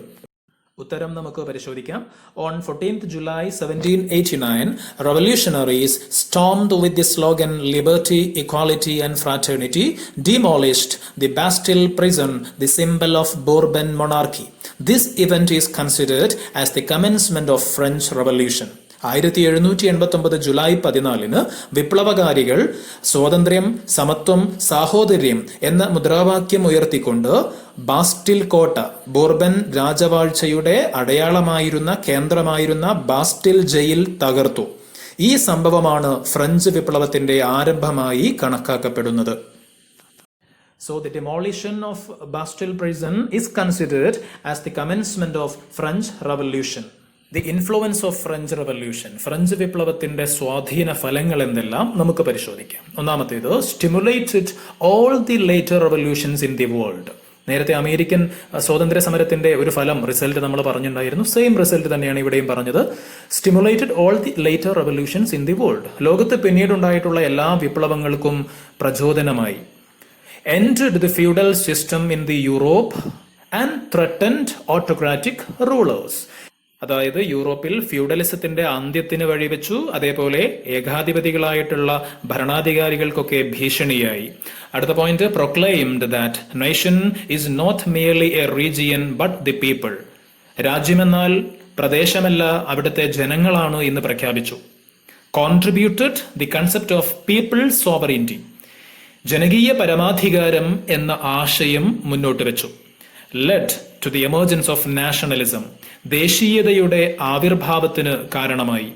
ഉത്തരം നമുക്ക് പരിശോധിക്കാം. On 14th July 1789, revolutionaries stormed with the slogan Liberty, Equality and Fraternity, demolished the Bastille prison, the symbol of Bourbon monarchy. This event is considered as the commencement of French Revolution. 1789 July 14 വിപ്ലവകാരികൾ സ്വാതന്ത്ര്യം, സമത്വം, സാഹോദര്യം എന്ന മുദ്രാവാക്യം ഉയർത്തിക്കൊണ്ട് ബാസ്റ്റിൽ കോട്ട, ബോർബൻ രാജവാഴ്ചയുടെ അടയാളമായിരുന്ന കേന്ദ്രമായിരുന്ന ബാസ്റ്റിൽ jail തകർത്തു. ഈ സംഭവമാണ് ഫ്രഞ്ച് വിപ്ലവത്തിന്റെ ആരംഭമായി കണക്കാക്കപ്പെടുന്നത്. So the demolition of Bastille prison is considered as the commencement of French Revolution. The influence of French revolution, French വിപ്ലവത്തിന്റെ സ്വാധീന ഫലങ്ങൾ എന്തെല്ലാം നമുക്ക് പരിശോധിക്കാം. ഒന്നാമത്തേത്, stimulated all the later revolutions in the world. നേരത്തെ അമേരിക്കൻ സ്വാതന്ത്ര്യ സമരത്തിന്റെ ഒരു ഫലം, റിസൾട്ട് നമ്മൾ പറഞ്ഞിട്ടുണ്ടായിരുന്നു. സെയിം റിസൾട്ട് തന്നെയാണ് ഇവിടെയും പറഞ്ഞത്. Stimulated all the later revolutions in the world. ലോകത്ത് പിന്നീടുണ്ടായിട്ടുള്ള എല്ലാ വിപ്ലവങ്ങൾക്കും പ്രചോദനമായി. Entered the feudal system in the Europe and threatened autocratic rulers. അതായത് യൂറോപ്പിൽ ഫ്യൂഡലിസത്തിന്റെ അന്ത്യത്തിന് വഴിവെച്ചു. അതേപോലെ ഏകാധിപതികളായിട്ടുള്ള ഭരണാധികാരികൾക്കൊക്കെ ഭീഷണിയായി. അടുത്ത point, proclaimed that nation is not merely a region but the people. രാജ്യമെന്നാൽ പ്രദേശമല്ല, അവിടുത്തെ ജനങ്ങളാണ് എന്ന് പ്രഖ്യാപിച്ചു. Contributed the concept of people sovereignty. ജനകീയ പരമാധികാരം എന്ന ആശയം മുന്നോട്ട് വെച്ചു. Led to the emergence of nationalism. ദേശീയതയുടെ ആവിർഭാവത്തിന് കാരണമായി.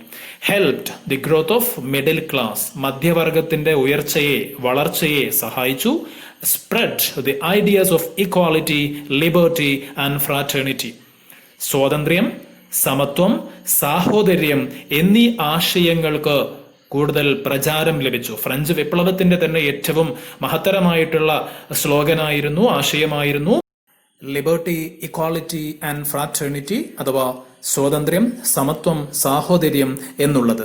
Helped the growth of middle class. മധ്യവർഗത്തിന്റെ ഉയർച്ചയെ, വളർച്ചയെ സഹായിച്ചു. Spread the ideas of equality, liberty and fraternity. സ്വാതന്ത്ര്യം, സമത്വം, സാഹോദര്യം എന്നീ ആശയങ്ങൾക്ക് കൂടുതൽ പ്രചാരം ലഭിച്ചു. ഫ്രഞ്ച് വിപ്ലവത്തിന്റെ തന്നെ ഏറ്റവും മഹത്തരമായിട്ടുള്ള സ്ലോഗനായിരുന്നു, ആശയമായിരുന്നു ലിബർട്ടി, ഇക്വാലിറ്റി ആൻഡ് ഫ്രാറ്റേണിറ്റി, അഥവാ സ്വാതന്ത്ര്യം, സമത്വം, സാഹോദര്യം എന്നുള്ളത്.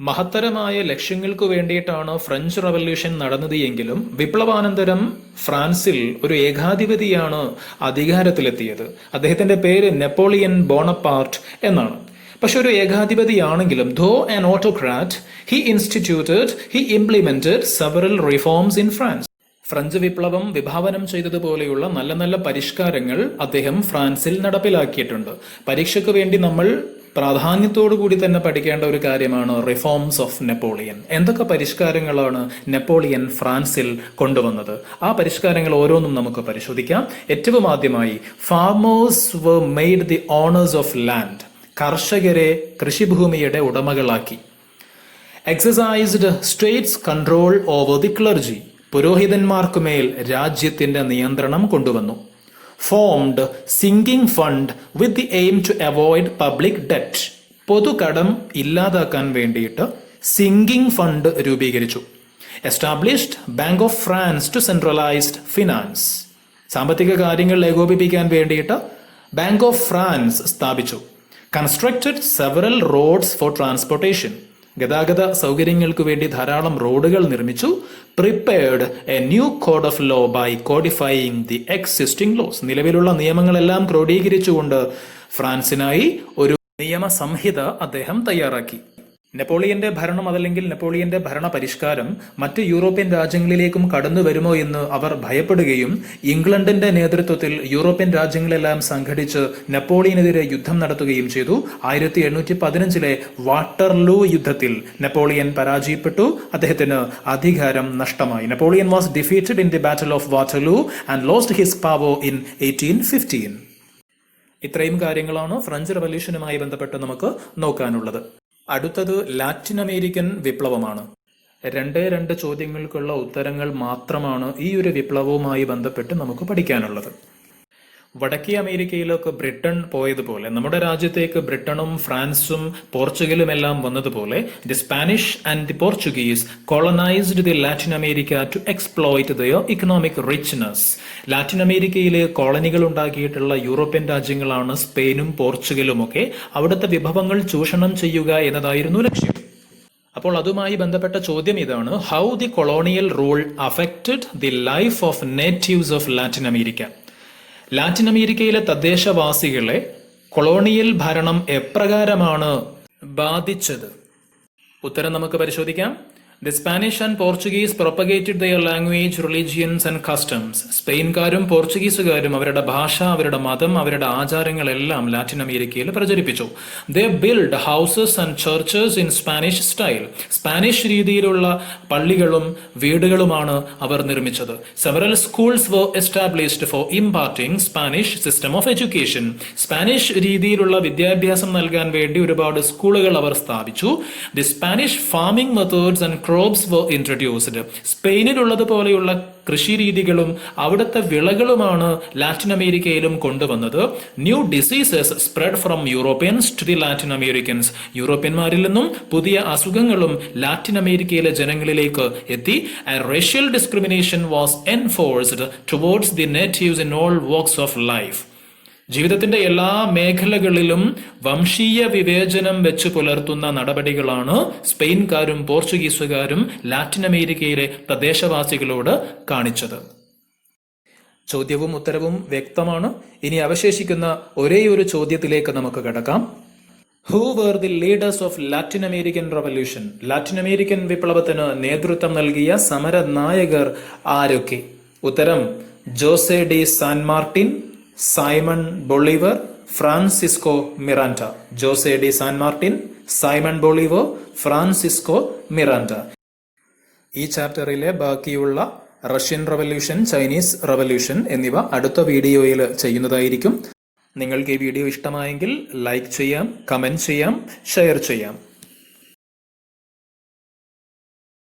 മഹത്തരമായ ലക്ഷ്യങ്ങൾക്ക് വേണ്ടിയിട്ടാണ് ഫ്രഞ്ച് റവല്യൂഷൻ നടന്നത് എങ്കിലും വിപ്ലവാനന്തരം ഫ്രാൻസിൽ ഒരു ഏകാധിപതിയാണ് അധികാരത്തിലെത്തിയത്. അദ്ദേഹത്തിന്റെ പേര് നെപ്പോളിയൻ ബോണപ്പാർട്ട് എന്നാണ്. പക്ഷെ ഒരു ഏകാധിപതിയാണെങ്കിലും, though an autocrat, he implemented several reforms in France. French വിപ്ലവം വിഭാവനം ചെയ്തതുപോലെയുള്ള നല്ല നല്ല പരിഷ്കാരങ്ങൾ അദ്ദേഹം ഫ്രാൻസിൽ നടപ്പിലാക്കിയിട്ടുണ്ട്. പരീക്ഷയ്ക്ക് വേണ്ടി നമ്മൾ പ്രാധാന്യത്തോടു കൂടി തന്നെ പഠിക്കേണ്ട ഒരു കാര്യമാണ് റിഫോംസ് ഓഫ് നെപ്പോളിയൻ. എന്തൊക്കെ പരിഷ്കാരങ്ങളാണ് നെപ്പോളിയൻ ഫ്രാൻസിൽ കൊണ്ടുവന്നത്? ആ പരിഷ്കാരങ്ങൾ ഓരോന്നും നമുക്ക് പരിശോധിക്കാം. ഏറ്റവും ആദ്യമായി, farmers were made the owners of land. കർഷകരെ കൃഷിഭൂമിയുടെ ഉടമകളാക്കി. Exercised state's control over the clergy. പുരോഹിതന്മാർക്കുമേൽ രാജ്യത്തിന്റെ നിയന്ത്രണം കൊണ്ടുവന്നു. Formed sinking fund with the aim to avoid public debt. പൊതുകടം ഇല്ലാതാക്കാൻ വേണ്ടിയിട്ട് സിങ്കിങ് ഫണ്ട് രൂപീകരിച്ചു. Established bank of France to centralised finance. സാമ്പത്തിക കാര്യങ്ങൾ ഏകോപിപ്പിക്കാൻ വേണ്ടിയിട്ട് ബാങ്ക് ഓഫ് ഫ്രാൻസ് സ്ഥാപിച്ചു. Constructed several roads for transportation. ഗതാഗത സൗകര്യങ്ങൾക്ക് വേണ്ടി ധാരാളം റോഡുകൾ നിർമ്മിച്ചു. Prepared a new code of law by codifying the existing laws. നിലവിലുള്ള നിയമങ്ങളെല്ലാം ക്രോഡീകരിച്ചുകൊണ്ട് ഫ്രാൻസിനായി ഒരു നിയമസംഹിത അദ്ദേഹം തയ്യാറാക്കി. നെപ്പോളിയന്റെ ഭരണം അതല്ലെങ്കിൽ നെപ്പോളിയന്റെ ഭരണ പരിഷ്കാരം മറ്റ് യൂറോപ്യൻ രാജ്യങ്ങളിലേക്കും കടന്നു വരുമോ എന്ന് അവർ ഭയപ്പെടുകയും ഇംഗ്ലണ്ടിന്റെ നേതൃത്വത്തിൽ യൂറോപ്യൻ രാജ്യങ്ങളെല്ലാം സംഘടിച്ച് നെപ്പോളിയനെതിരെ യുദ്ധം നടത്തുകയും ചെയ്തു. 1815 വാട്ടർലൂ യുദ്ധത്തിൽ നെപ്പോളിയൻ പരാജയപ്പെട്ടു. അദ്ദേഹത്തിന് അധികാരം നഷ്ടമായി. Napoleon was defeated in the battle of Waterloo and lost his power in 1815. ഇത്രയും കാര്യങ്ങളാണ് ഫ്രഞ്ച് റവല്യൂഷനുമായി ബന്ധപ്പെട്ട് നമുക്ക് നോക്കാനുള്ളത്. അടുത്തത് ലാറ്റിൻ അമേരിക്കൻ വിപ്ലവമാണ്. 2 ചോദ്യങ്ങൾക്കുള്ള ഉത്തരങ്ങൾ മാത്രമാണ് ഈ ഒരു വിപ്ലവവുമായി ബന്ധപ്പെട്ട് നമുക്ക് പഠിക്കാനുള്ളത്. വടക്കേ അമേരിക്കയിലേക്ക് ബ്രിട്ടൻ പോയതുപോലെ നമ്മുടെ രാജ്യത്തേക്ക് ബ്രിട്ടനും ഫ്രാൻസും പോർച്ചുഗലും എല്ലാം വന്നതുപോലെ the Spanish and the Portuguese colonised the Latin America to exploit their economic richness. Latin അമേരിക്കയിലെ കോളനികൾ ഉണ്ടാക്കിയിട്ടുള്ള യൂറോപ്യൻ രാജ്യങ്ങളാണ് സ്പെയിനും പോർച്ചുഗലും ഒക്കെ. അവിടുത്തെ വിഭവങ്ങൾ ചൂഷണം ചെയ്യുക എന്നതായിരുന്നു ലക്ഷ്യം. അപ്പോൾ അതുമായി ബന്ധപ്പെട്ട ചോദ്യം ഇതാണ്: how the colonial rule affected the life of natives of Latin America. Latin അമേരിക്കയിലെ തദ്ദേശവാസികളെ കൊളോണിയൽ ഭരണം എപ്രകാരമാണ് ബാധിച്ചത്? ഉത്തരം നമുക്ക് പരിശോധിക്കാം. The Spanish and Portuguese propagated their language, religions and customs. സ്പെയിൻകാരും പോർച്ചുഗീസുകാരും അവരുടെ ഭാഷ, അവരുടെ മതം, അവരുടെ ആചാരങ്ങളെല്ലാം ലാറ്റിൻ അമേരിക്കയിൽ പ്രചരിപ്പിച്ചു. They built houses and churches in Spanish style. Spanish രീതിയിലുള്ള പള്ളികളും വീടുകളുമാണ് അവർ നിർമ്മിച്ചത്. Several schools were established for imparting Spanish system of education. Spanish രീതിയിലുള്ള വിദ്യാഭ്യാസം നൽകാൻ വേണ്ടി ഒരുപാട് സ്കൂളുകൾ അവർ സ്ഥാപിച്ചു. The Spanish farming methods and crops were introduced. സ്പെയിനിലുള്ളതുപോലെയുള്ള കൃഷിരീതികളും അവിടുത്തെ വിളകളുമാണ് ലാറ്റിൻ അമേരിക്കയിലും കൊണ്ടുവന്നത്. New diseases spread from Europeans to the Latin Americans. യൂറോപ്യന്മാരിൽ നിന്നും പുതിയ അസുഖങ്ങളും ലാറ്റിൻ അമേരിക്കയിലെ ജനങ്ങളിലേക്ക് എത്തി. And racial discrimination was enforced towards the natives in all walks of life. ജീവിതത്തിന്റെ എല്ലാ മേഖലകളിലും വംശീയ വിവേചനം വെച്ച് പുലർത്തുന്ന നടപടികളാണ് സ്പെയിൻകാരും പോർച്ചുഗീസുകാരും ലാറ്റിൻ അമേരിക്കയിലെ തദ്ദേശവാസികളോട് കാണിച്ചത്. ചോദ്യവും ഉത്തരവും വ്യക്തമാണ്. ഇനി അവശേഷിക്കുന്ന ഒരേയൊരു ചോദ്യത്തിലേക്ക് നമുക്ക് കടക്കാം. Who were the leaders of Latin American Revolution? Latin American വിപ്ലവത്തിന് നേതൃത്വം നൽകിയ സമര നായകർ ആരൊക്കെ? ഉത്തരം: Jose de San Martin, Simon Bolivar, Francisco Miranda. Jose de San Martin, Simon Bolivar, Francisco Miranda. ഈ ചാപ്റ്ററിലെ ബാക്കിയുള്ള റഷ്യൻ റവല്യൂഷൻ, ചൈനീസ് റവല്യൂഷൻ എന്നിവ അടുത്ത വീഡിയോയിൽ ചെയ്യുന്നതായിരിക്കും. നിങ്ങൾക്ക് ഈ വീഡിയോ ഇഷ്ടമായെങ്കിൽ ലൈക്ക് ചെയ്യാം, കമന്റ് ചെയ്യാം, ഷെയർ ചെയ്യാം.